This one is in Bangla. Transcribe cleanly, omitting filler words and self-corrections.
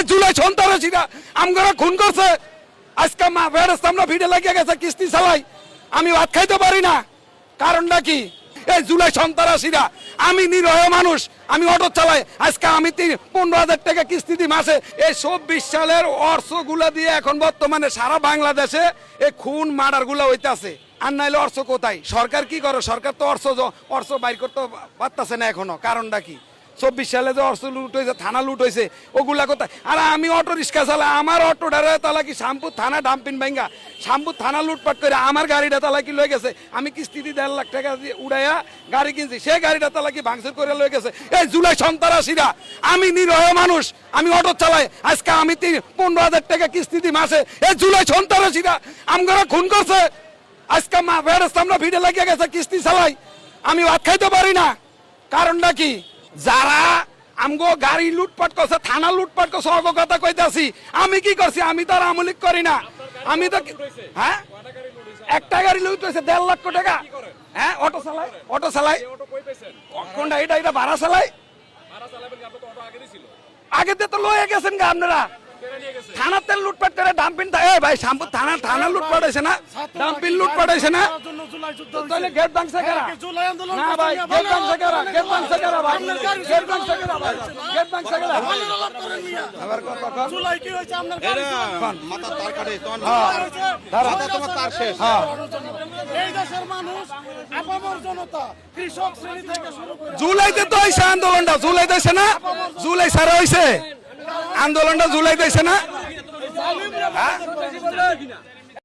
জুলাই সন্ত্রাসীরা আমগরা খুন করছে। আজকে মা বেড়ের সামনে ভিড়ে লাগিয়ে গেছে কিস্তি চালাই, আমি ভাত খাইতে পারি না। কারণটা কি? এই জুলাই সন্ত্রাসীরা। আমি নিরহ মানুষ, আমি অটো চালাই, আজকে আমি 15,000 টাকা কিস্তি দিই মাসে। এই 24 সালের অর্থগুলা দিয়ে এখন বর্তমানে সারা বাংলাদেশে এই খুন মার্ডার গুলা হইতেছে। আর নাইলে অর্থ কোথায়? সরকার কি করে? সরকার তো অর্থ বাইর করতে পারতেছে না এখনো। কারণটা কি? 24 সালে যে অর্থ লুট হয়েছে, থানা লুট হয়েছে, ওগুলা কোথায়? আর আমি অটো রিক্সা চালাই, আমার অটোটারে তালা কি শ্যামপুর থানা ডাম্পিং ভাঙ্গা, শ্যামপুর থানা লুটপাট করে আমার গাড়িটা তালা কি লয়ে গেছে। আমি কিস্তি দিয়ে 1.5 লাখ টাকা দিয়ে উড়াইয়া গাড়ি কিনছি, সেই গাড়িটা তালা কি ভাঙচুর করে লয়ে গেছে। এই জুলাই সন্ত্রাসীরা। আমি নিরহ মানুষ, আমি অটো চালাই, আজকে আমি 15,000 টাকা কিস্তি দিই মাসে। এই জুলাই সন্ত্রাসীরা আমগরা খুন করছে। আজকে মা বেড়ের সামনে ভিড়ে লাগিয়ে গেছে কিস্তি চালাই, আমি ভাত খাইতে পারি না। কারণটা কি? যারা আমগো গাড়ি লুটপাট করছে, থানা লুটপাট করছে, অবগতা কইতাছি। আমি কি করছি? আমি তো আর আমলিক করি না। আমি তো হ্যাঁ একটা গাড়ি লুট হয়েছে 1.5 লাখ টাকা। হ্যাঁ অটো চালাই, অটো চালাই। কোনটা? এটা ভাড়া চালাই। আগে তো লয়ে গেছেন গা আপনারা। থানাতে লুটপাট করে ডাম্পিং। ভাই শ্যামপুর থানা লুটপাট হয়েছে না, ডাম্পিং লুটপাট হয়েছে না। তাহলে গেট ভাঙছে কারা? না ভাই, গেট ভাঙছে কারা? গেট ভাঙছে কারা ভাই? গেট ভাঙছে কারা ভাই? গেট ভাঙছে কারা? আবার কথা কন। জুলাই কি হইছে আপনার গাড়ি? মাথা তার কাটে তখন মাথা তোমার তার শেষ। এই দেশের মানুষ, আপামর জনতা, কৃষক শ্রেণী থেকে শুরু করে জুলাইতে তো হইছে আন্দোলনটা। জুলাই দেশে না? জুলাই সারা হইছে আন্দোলনটা। জুলাই দেশে না?